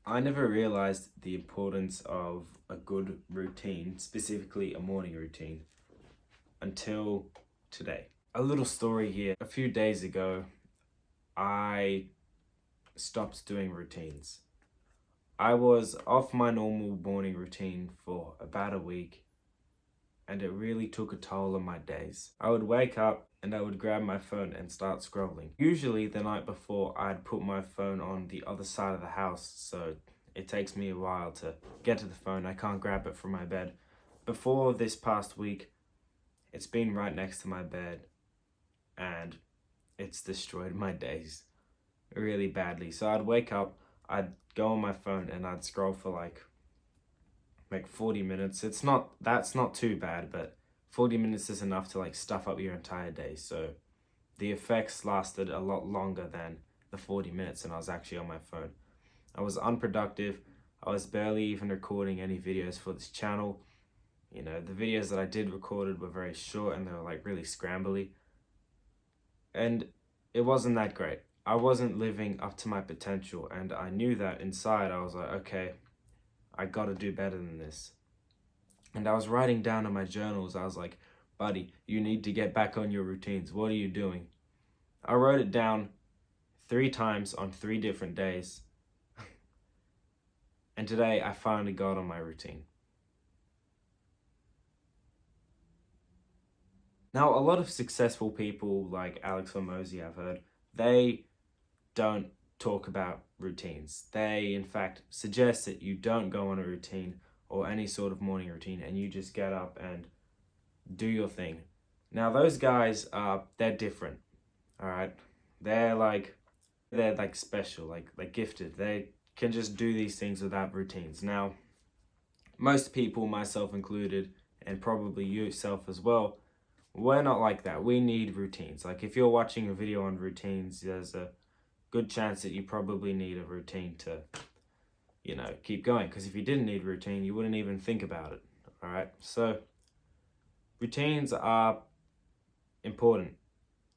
I never realized the importance of a good routine, specifically a morning routine, until today. A little story here. A few days ago, I stopped doing routines. I was off my normal morning routine for about a week, and it really took a toll on my days. I would wake up and I would grab my phone and start scrolling. Usually, the night before, I'd put my phone on the other side of the house, so it takes me a while to get to the phone. I can't grab it from my bed. Before this past week, it's been right next to my bed, and it's destroyed my days really badly. So I'd wake up, I'd go on my phone, and I'd scroll for like 40 minutes. That's not too bad, but 40 minutes is enough to like stuff up your entire day. So the effects lasted a lot longer than the 40 minutes and I was actually on my phone. I was unproductive. I was barely even recording any videos for this channel. You know, the videos that I did recorded were very short and they were like really scrambly. And it wasn't that great. I wasn't living up to my potential, and I knew that inside. I was like, okay, I gotta do better than this. And I was writing down in my journals, I was like, buddy, you need to get back on your routines. What are you doing? I wrote it down 3 times on 3 different days. And today I finally got on my routine. Now, a lot of successful people like Alex Hormozi, I've heard, they don't talk about routines. They, in fact, suggest that you don't go on a routine or any sort of morning routine and you just get up and do your thing. Now, those guys they're different, all right? They're like special, like gifted. They can just do these things without routines. Now, most people, myself included, and probably yourself as well, we're not like that. We need routines. Like if you're watching a video on routines, there's a good chance that you probably need a routine to, keep going. Because if you didn't need routine, you wouldn't even think about it. All right. So routines are important.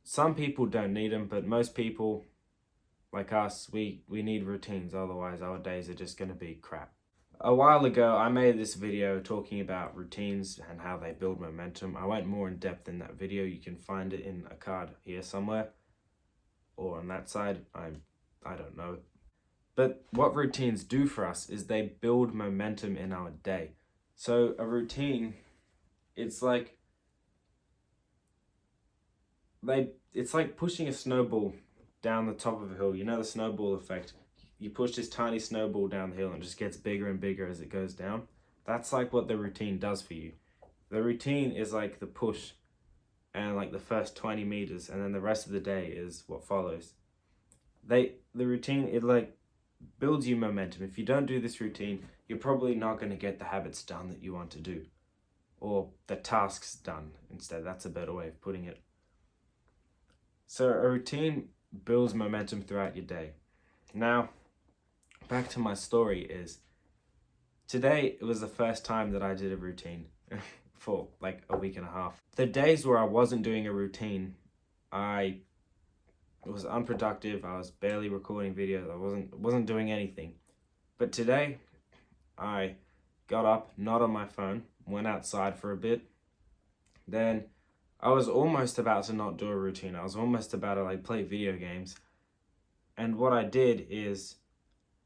Some people don't need them, but most people, like us, we need routines. Otherwise, our days are just going to be crap. A while ago, I made this video talking about routines and how they build momentum. I went more in depth in that video. You can find it in a card here somewhere, or on that side. I don't know. But what routines do for us is they build momentum in our day. So a routine, it's like it's like pushing a snowball down the top of a hill. You know the snowball effect. You push this tiny snowball down the hill and it just gets bigger and bigger as it goes down. That's like what the routine does for you. The routine is like the push and like the first 20 meters, and then the rest of the day is what follows. The routine, it like builds you momentum. If you don't do this routine, you're probably not going to get the habits done that you want to do, or the tasks done instead. That's a better way of putting it. So a routine builds momentum throughout your day. Now, back to my story is today it was the first time that I did a routine for like a week and a half. The days where I wasn't doing a routine, I was unproductive. I was barely recording videos. I wasn't doing anything. But today I got up, not on my phone, went outside for a bit. Then I was almost about to not do a routine. I was almost about to like play video games. And what I did is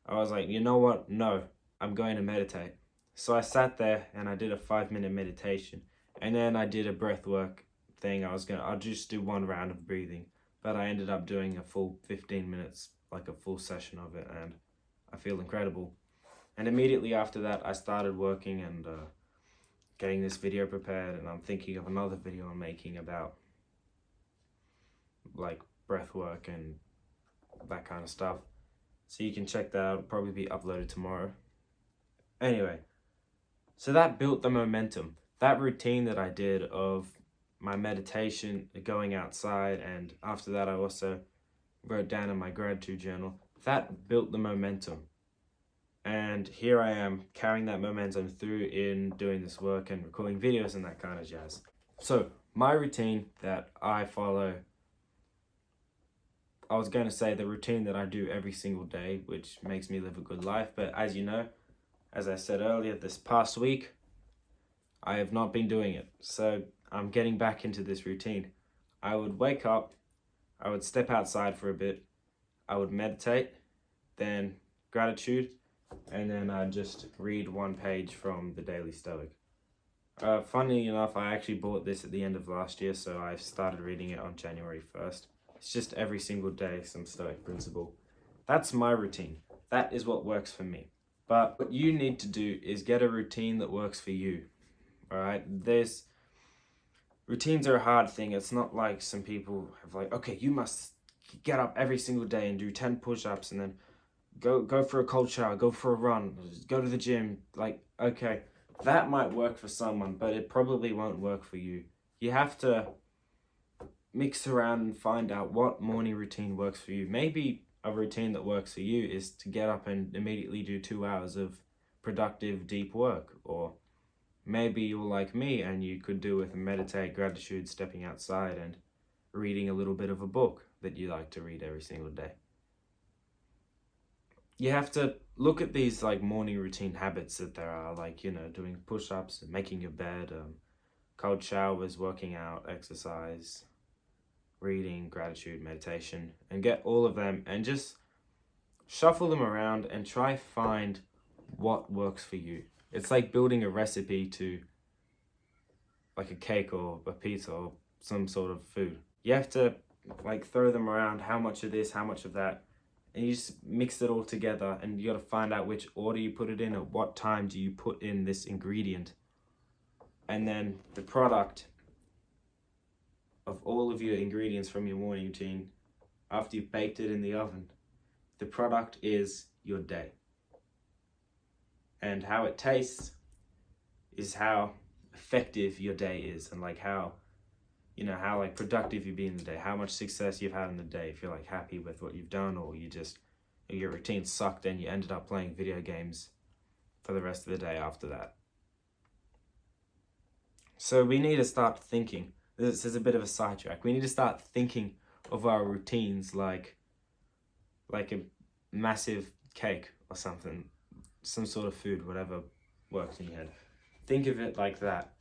I was like, you know what? No, I'm going to meditate. So I sat there and I did a 5-minute meditation. And then I did a breath work thing. I'll just do one round of breathing. But I ended up doing a full 15 minutes, like a full session of it. And I feel incredible. And immediately after that, I started working and getting this video prepared. And I'm thinking of another video I'm making about like breath work and that kind of stuff. So you can check that out. It'll probably be uploaded tomorrow. Anyway, so that built the momentum. That routine that I did of my meditation, going outside, and after that I also wrote down in my gratitude journal, that built the momentum. And here I am carrying that momentum through in doing this work and recording videos and that kind of jazz. So my routine that I follow I was going to say the routine that I do every single day, which makes me live a good life. But as you know, as I said earlier, this past week, I have not been doing it. So I'm getting back into this routine. I would wake up, I would step outside for a bit, I would meditate, then gratitude, and then I'd just read one page from the Daily Stoic. Funnily enough, I actually bought this at the end of last year, so I started reading it on January 1st. It's just every single day, some Stoic principle. That's my routine. That is what works for me. But what you need to do is get a routine that works for you. All right? Routines are a hard thing. It's not like some people have like, okay, you must get up every single day and do 10 push-ups and then go for a cold shower, go for a run, go to the gym. Like, okay, that might work for someone, but it probably won't work for you. You have to mix around and find out what morning routine works for you. Maybe a routine that works for you is to get up and immediately do 2 hours of productive, deep work. Or maybe you're like me and you could do with meditate, gratitude, stepping outside, and reading a little bit of a book that you like to read every single day. You have to look at these like morning routine habits that there are, like, you know, doing push-ups, making your bed, cold showers, working out, exercise, reading, gratitude, meditation, and get all of them and just shuffle them around and try find what works for you. It's like building a recipe to like a cake or a pizza or some sort of food. You have to like throw them around, how much of this, how much of that, and you just mix it all together, and you got to find out which order you put it in, at what time do you put in this ingredient, and then the product of all of your ingredients from your morning routine after you've baked it in the oven, the product is your day. And how it tastes is how effective your day is, and like how, you know, how like productive you've been in the day, how much success you've had in the day, if you're like happy with what you've done, or your routine sucked and you ended up playing video games for the rest of the day after that. So we need to start thinking, this is a bit of a sidetrack, we need to start thinking of our routines like a massive cake or something, some sort of food, whatever works in your head. Think of it like that.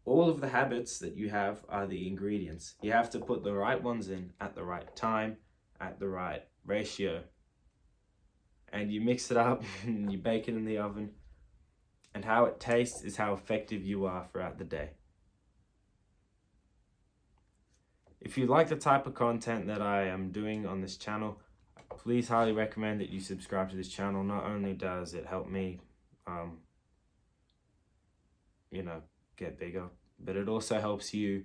All of the habits that you have are the ingredients. You have to put the right ones in at the right time, at the right ratio. And you mix it up and you bake it in the oven. And how it tastes is how effective you are throughout the day. If you like the type of content that I am doing on this channel, please highly recommend that you subscribe to this channel. Not only does it help me, get bigger, but it also helps you,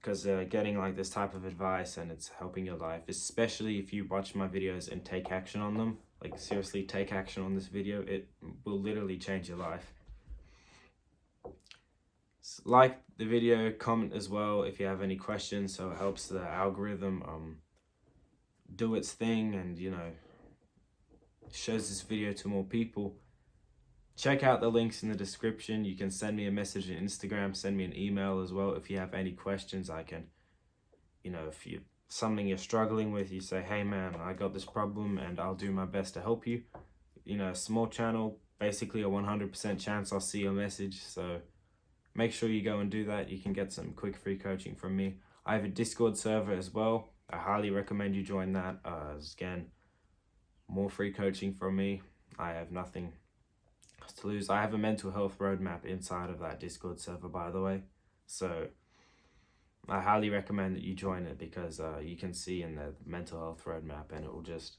because getting like this type of advice and it's helping your life, especially if you watch my videos and take action on them. Like, seriously, take action on this video. It will literally change your life. Like the video, comment as well if you have any questions, so it helps the algorithm do its thing and, you know, shows this video to more people. Check out the links in the description. You can send me a message on Instagram, send me an email as well if you have any questions. I can, you know, if you something you're struggling with, you say, hey man, I got this problem, and I'll do my best to help you. You know, small channel, basically a 100% chance I'll see your message, so make sure you go and do that. You can get some quick free coaching from me. I have a Discord server as well. I highly recommend you join that. Again, more free coaching from me. I have nothing to lose. I have a mental health roadmap inside of that Discord server, by the way. So I highly recommend that you join it, because you can see in the mental health roadmap, and it will just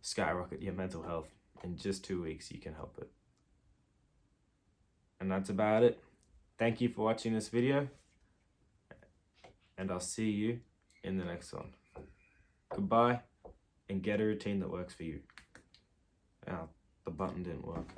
skyrocket your mental health. In just 2 weeks, you can help it. And that's about it. Thank you for watching this video, and I'll see you in the next one. Goodbye, and get a routine that works for you. Ow, the button didn't work.